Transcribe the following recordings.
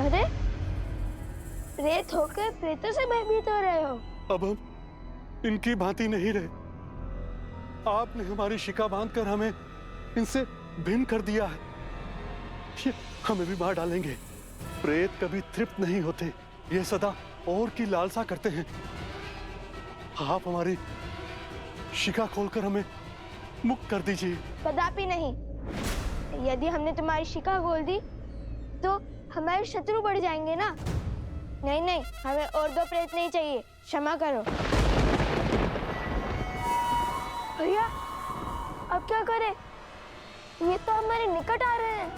अरे, प्रेत होकर प्रेतों से भयभीत हो रहे हो? अब हम इनकी भांति नहीं रहे। आपने हमारी शिका बांधकर हमें इनसे भिन्न कर दिया है। ये हमें भी मार डालेंगे। प्रेत कभी तृप्त नहीं होते, ये सदा और की लालसा करते हैं। आप हमारी शिका खोलकर हमें मुक्त कर दीजिए। कदापि नहीं। यदि हमने तुम्हारी शिका खोल दी तो हमारे शत्रु बढ़ जाएंगे ना। नहीं नहीं, हमें और 2 प्रेत नहीं चाहिए। क्षमा करो भैया। अब क्या करें? ये तो हमारे निकट आ रहे हैं।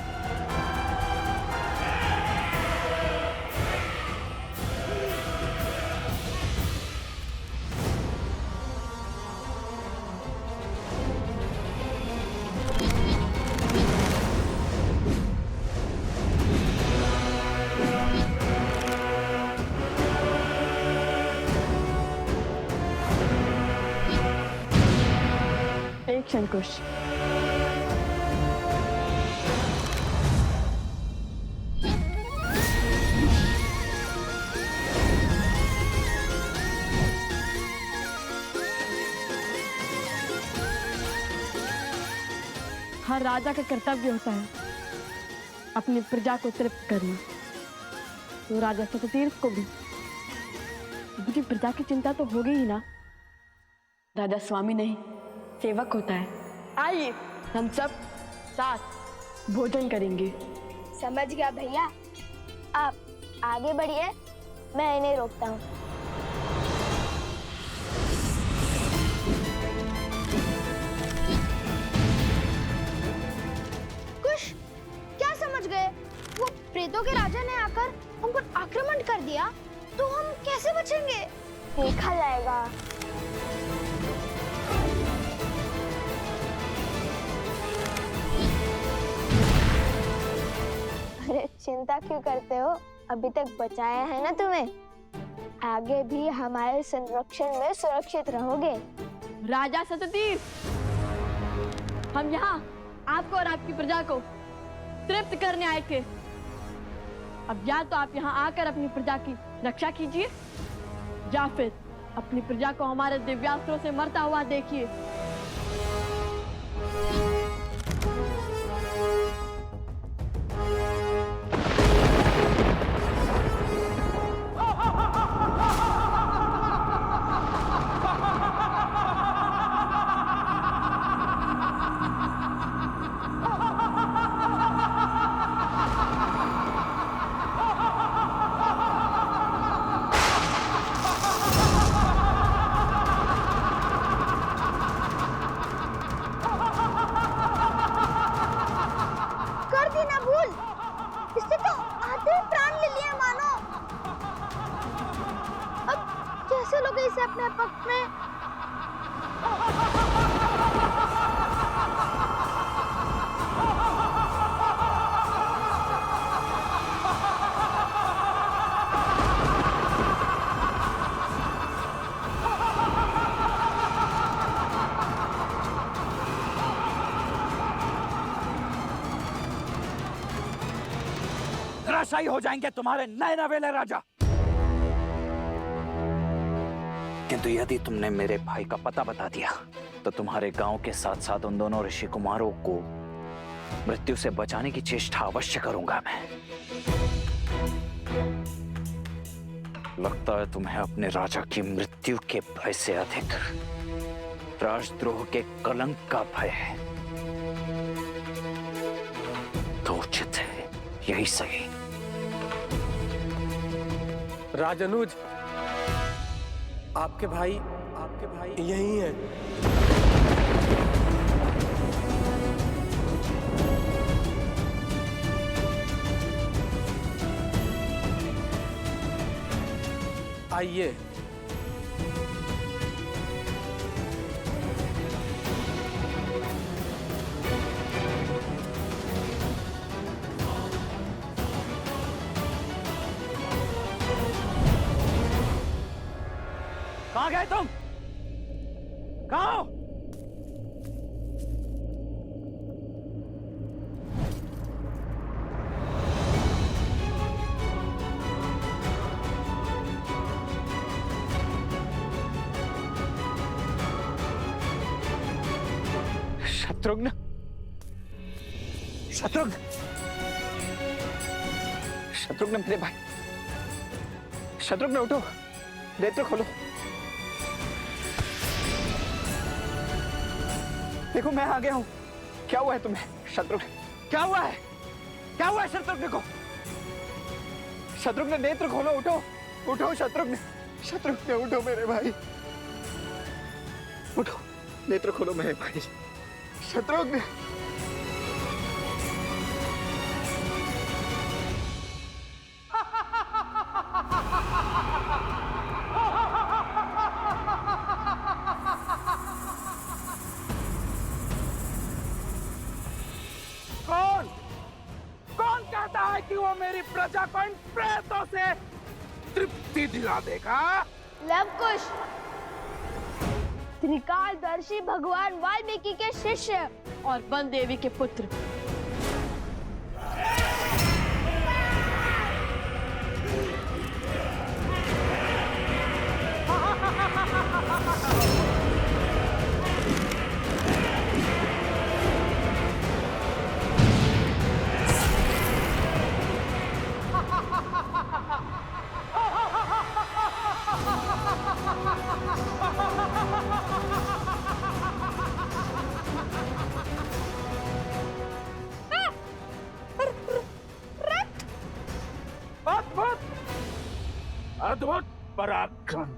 एक क्षण कुश। हर राजा का कर्तव्य होता है अपनी प्रजा को तृप्त करना। तो राजा सततीर्थ को भी उनकी प्रजा की चिंता तो होगी ही ना। राजा स्वामी नहीं, सेवक होता है। आइए हम सब साथ भोजन करेंगे। समझ गया भैया। आप आगे बढ़िए, मैं इन्हें रोकता हूँ। कुश, क्या समझ गए? वो प्रेतों के राजा ने आकर हम पर आक्रमण कर दिया तो हम कैसे बचेंगे? देखा जाएगा। अरे चिंता क्यों करते हो? अभी तक बचाया है ना तुम्हें। आगे भी हमारे संरक्षण में सुरक्षित रहोगे। राजा सततीर्थ, हम यहाँ आपको और आपकी प्रजा को तृप्त करने आए थे। अब या तो आप यहाँ आकर अपनी प्रजा की रक्षा कीजिए या फिर अपनी प्रजा को हमारे दिव्यास्त्रों से मरता हुआ देखिए। इसे अपने पक्ष में। धराशायी हो जाएंगे तुम्हारे नए नवेले राजा। किंतु यदि तुमने मेरे भाई का पता बता दिया तो तुम्हारे गांव के साथ साथ उन दोनों ऋषि कुमारों को मृत्यु से बचाने की चेष्टा अवश्य करूंगा मैं। लगता है तुम्हें अपने राजा की मृत्यु के भय से अधिक राजद्रोह के कलंक का भय है। तो उचित है, यही सही। राजनुज, आपके भाई यही हैं। आइए। कहां गए तुम? कहां हो? शत्रुघ्न, शत्रुघ्न, शत्रुघ्न मेरे भाई, शत्रुघ्न उठो, नेत्र खोलो। देखो मैं आ गया हूं। क्या हुआ है तुम्हें शत्रुघ्न? क्या हुआ है? क्या हुआ है शत्रुघ्न को? शत्रुघ्न नेत्र खोलो, उठो, उठो शत्रुघ्न, शत्रुघ्न उठो मेरे भाई, उठो, नेत्र खोलो मेरे भाई, शत्रुघ्न। कौन कौन कहता है कि वो मेरी प्रजा को इन प्रेतों से तृप्ति दिला देगा? लवकुश, त्रिकालदर्शी भगवान वाल्मीकि के शिष्य और वन देवी के पुत्र। अद्भुत अद्भुत पराक्रम,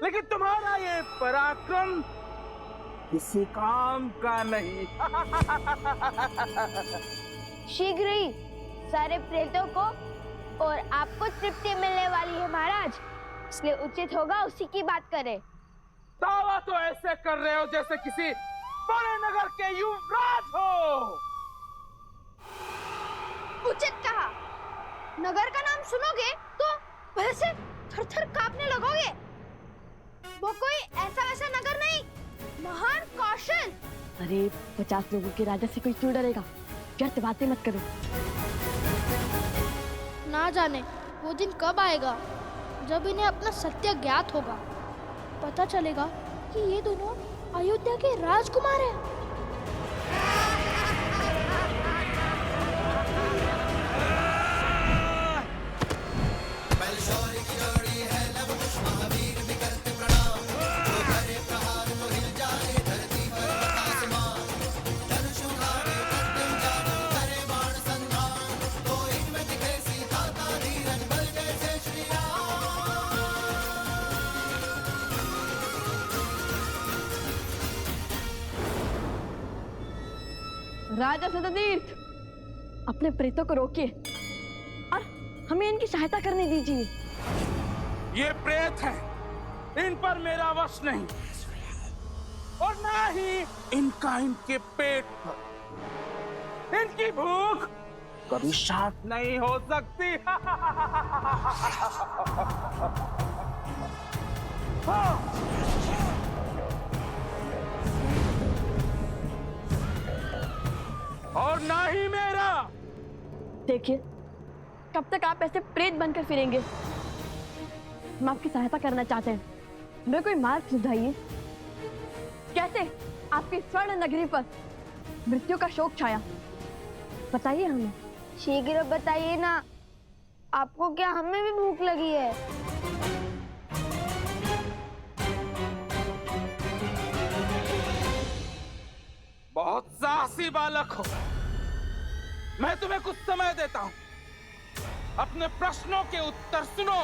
लेकिन तुम्हारा ये पराक्रम किसी काम का नहीं। शीघ्र ही सारे प्रेतों को और आपको तृप्ति मिलने वाली है महाराज, इसलिए उचित होगा उसी की बात करें। दावा तो ऐसे कर रहे हो जैसे किसी बड़े नगर के युवराज हो। उचित कहा। नगर का नाम सुनोगे तो वैसे थर-थर कांपने लगोगे। वो कोई ऐसा वैसा नगर नहीं, महान कौशल। अरे 50 लोगों के राजा से कोई क्यों डरेगा? व्यर्थ बातें मत करो। ना जाने वो दिन कब आएगा जब इन्हें अपना सत्य ज्ञात होगा। पता चलेगा कि ये दोनों अयोध्या के राजकुमार हैं। राजा सततीर्थ, अपने प्रेतों को रोकिए और हमें इनकी सहायता करने दीजिए। ये प्रेत हैं, इन पर मेरा वश नहीं, और ना ही इनका इनके पेट पर। इनकी भूख कभी शांत नहीं हो सकती। और ना ही मेरा। देखिए, कब तक आप ऐसे प्रेत बनकर फिरेंगे? हम आपकी सहायता करना चाहते हैं, हमें कोई मार्ग सुझाइए। कैसे आपकी स्वर्ण नगरी पर मृत्यु का शोक छाया, बताइए हमें। शीघ्र बताइए ना, आपको क्या हमें भी भूख लगी है? बहुत साहसी बालक हो। मैं तुम्हें कुछ समय देता हूं, अपने प्रश्नों के उत्तर सुनो।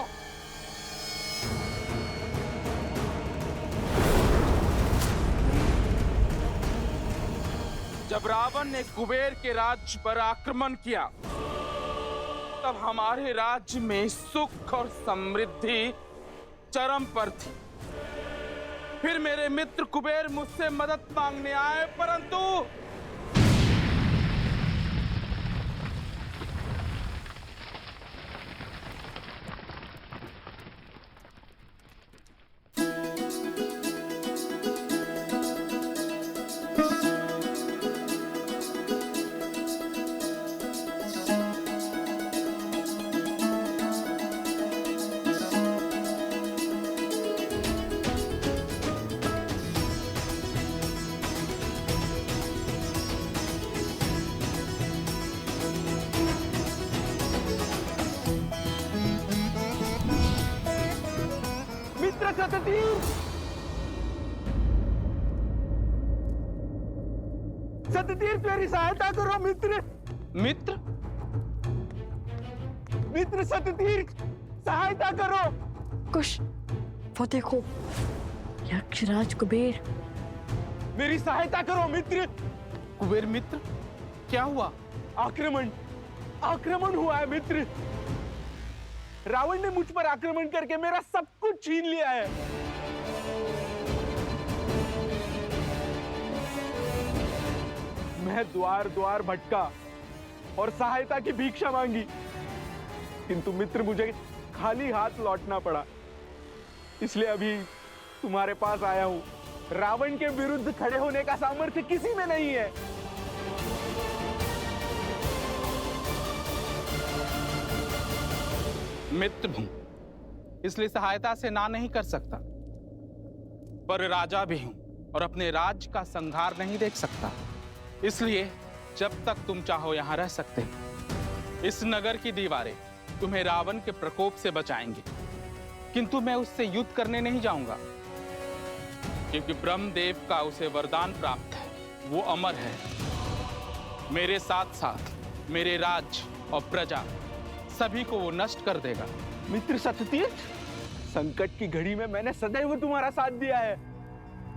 जब रावण ने कुबेर के राज्य पर आक्रमण किया, तब हमारे राज्य में सुख और समृद्धि चरम पर थी। फिर मेरे मित्र कुबेर मुझसे मदद मांगने आए, परंतु मित्र सततीर, सततीर मेरी सहायता करो मित्र। मित्र, मित्र सततीर सहायता करो। कुश, वो देखो, यक्षराज कुबेर। मेरी सहायता करो मित्र। कुबेर मित्र, क्या हुआ? आक्रमण, आक्रमण हुआ है मित्र। रावण ने मुझ पर आक्रमण करके मेरा सब कुछ छीन लिया है। मैं द्वार द्वार भटका और सहायता की भिक्षा मांगी, किंतु मित्र मुझे खाली हाथ लौटना पड़ा। इसलिए अभी तुम्हारे पास आया हूं। रावण के विरुद्ध खड़े होने का सामर्थ्य किसी में नहीं है। मित्र हूं, इसलिए सहायता से ना नहीं कर सकता, पर राजा भी हूं और अपने राज्य का संहार नहीं देख सकता। इसलिए जब तक तुम चाहो यहां रह सकते हो। इस नगर की दीवारें तुम्हें रावण के प्रकोप से बचाएंगी, किंतु मैं उससे युद्ध करने नहीं जाऊंगा, क्योंकि ब्रह्मदेव का उसे वरदान प्राप्त है, वो अमर है। मेरे साथ साथ मेरे राज्य और प्रजा सभी को वो नष्ट कर देगा। मित्र सततीर्थ, संकट की घड़ी में मैंने सदैव तुम्हारा साथ दिया है।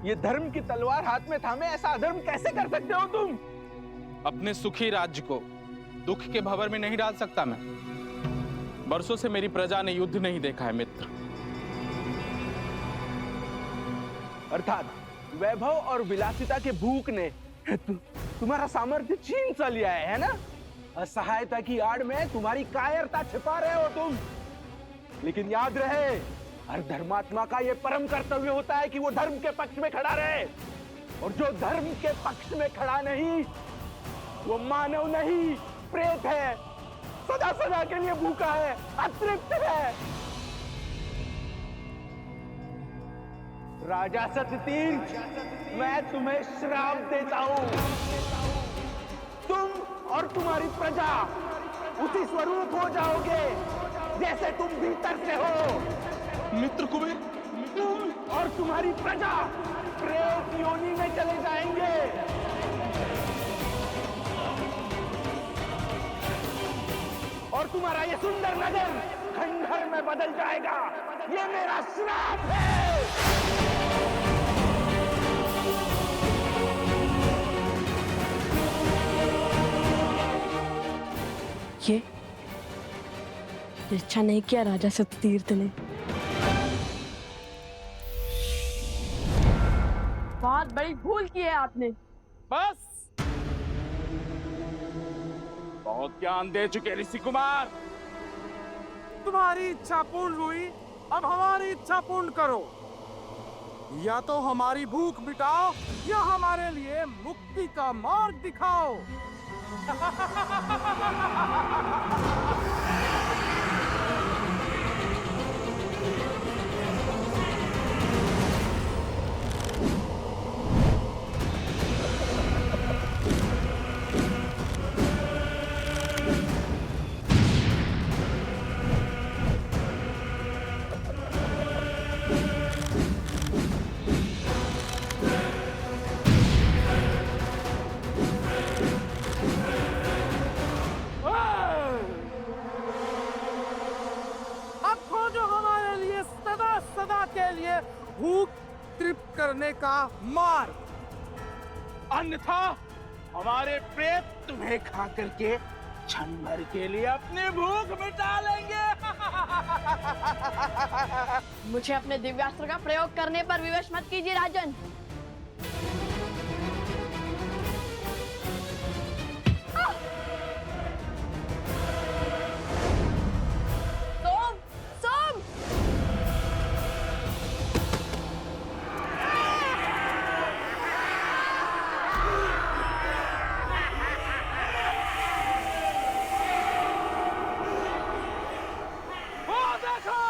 ये धर्म की तलवार हाथ में थामे ऐसा अधर्म कैसे कर सकते हो तुम? अपने सुखी राज्य को दुख के भंवर में नहीं डाल सकता मैं। वर्षों से मेरी प्रजा ने युद्ध नहीं देखा है मित्र। अर्थात वैभव और विलासिता के भूख ने तुम्हारा सामर्थ्य छीन सा लिया है ना? असहायता की आड़ में तुम्हारी कायरता छिपा रहे हो तुम। लेकिन याद रहे, हर धर्मात्मा का यह परम कर्तव्य होता है कि वो धर्म के पक्ष में खड़ा रहे, और जो धर्म के पक्ष में खड़ा नहीं, वो मानव नहीं, प्रेत है, सदा सदा के लिए भूखा है, अतृप्त है। राजा सततीर्थ, मैं तुम्हें श्राप देता हूं। तुम और तुम्हारी प्रजा उसी स्वरूप हो जाओगे जैसे तुम भीतर से हो। मित्र कुबेर, तुम और तुम्हारी प्रजा प्रेत योनि में चले जाएंगे। और तुम्हारा ये सुंदर नगर खंडहर में बदल जाएगा। ये मेरा श्राप है। ये अच्छा नहीं किया राजा सततीर्थ ने। बहुत बड़ी भूल की है आपने। बस, बहुत ज्ञान दे चुके ऋषि कुमार। तुम्हारी इच्छा पूर्ण हुई, अब हमारी इच्छा पूर्ण करो। या तो हमारी भूख मिटाओ या हमारे लिए मुक्ति का मार्ग दिखाओ। भूख तृप्त करने का मार्ग, अन्यथा हमारे प्रेत तुम्हें खा करके क्षण भर के लिए अपनी भूख मिटा लेंगे। मुझे अपने दिव्यास्त्र का प्रयोग करने पर विवश मत कीजिए राजन। सोम, सोम। देखो,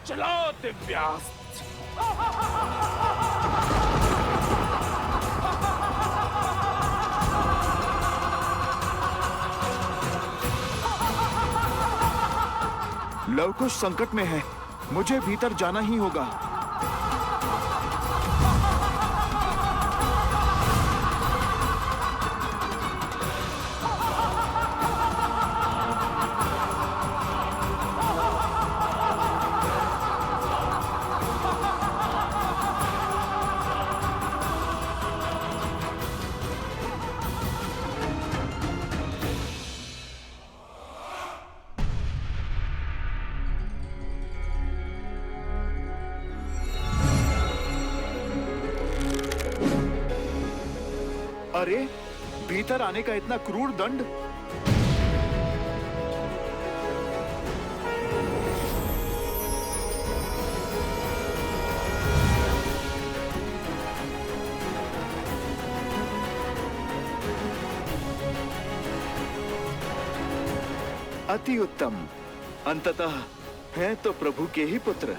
चलाओ दिव्यास्त्र। लवकुश संकट में है, मुझे भीतर जाना ही होगा। अरे, भीतर आने का इतना क्रूर दंड। अति उत्तम, अंततः हैं तो प्रभु के ही पुत्र।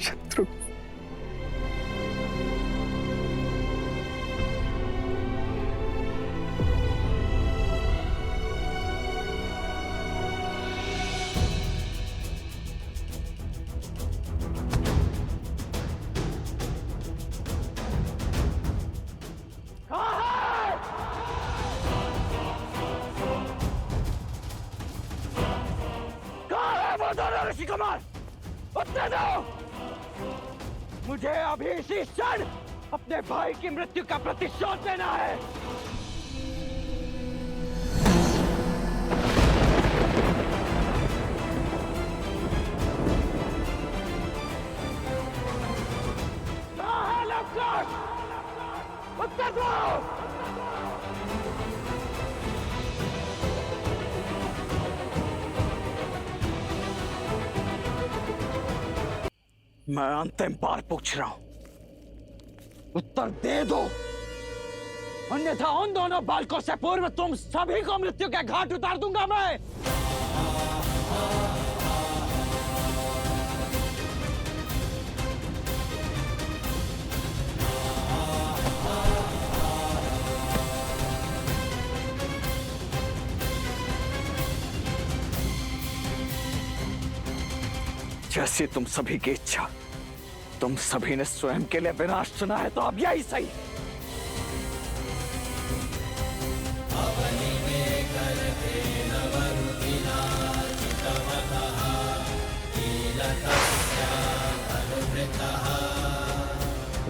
शत्रु, ऋषि कुमार, उत्तर दो। मुझे अभी इसी क्षण अपने भाई की मृत्यु का प्रतिशोध देना है। कहाँ है लवकुश? उत्तर दो। मैं अंतिम बार पूछ रहा हूं, उत्तर दे दो, अन्यथा उन दोनों बालकों से पूर्व तुम सभी को मृत्यु के घाट उतार दूंगा मैं। जैसे तुम सभी की इच्छा, तुम सभी ने स्वयं के लिए विनाश चुना है, तो अब यही सही।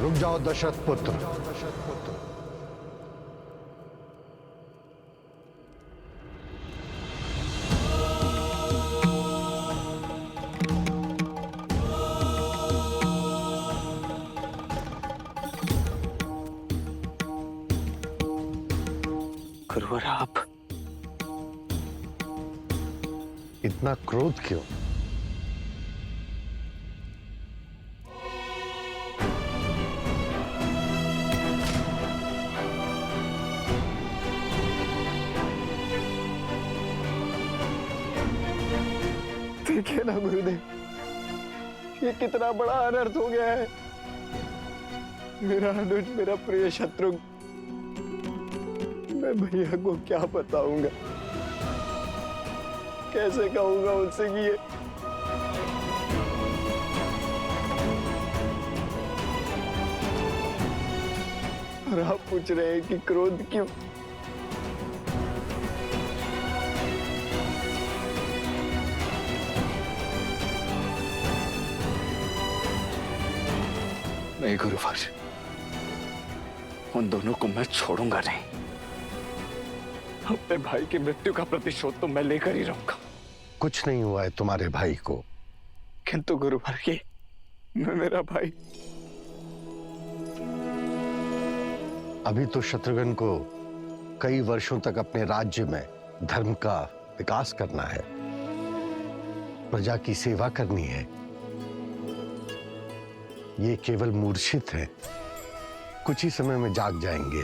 रुक जाओ दशरथ पुत्र। गुरुवर, आप इतना क्रोध क्यों? देखिए ना गुरुदेव, ये कितना बड़ा अनर्थ हो गया है। मेरा अनुज, मेरा प्रिय शत्रु, मैं भैया को क्या बताऊंगा, कैसे कहूंगा उनसे कि ये और आप पूछ रहे हैं कि क्रोध क्यों? नहीं गुरुवर, उन दोनों को मैं छोड़ूंगा नहीं। अपने भाई की मृत्यु का प्रतिशोध तो मैं लेकर ही रहूंगा। कुछ नहीं हुआ है तुम्हारे भाई को। किंतु गुरुवर, ये मेरा भाई। अभी तो शत्रुघ्न को कई वर्षों तक अपने राज्य में धर्म का विकास करना है, प्रजा की सेवा करनी है। ये केवल मूर्छित है, कुछ ही समय में जाग जाएंगे।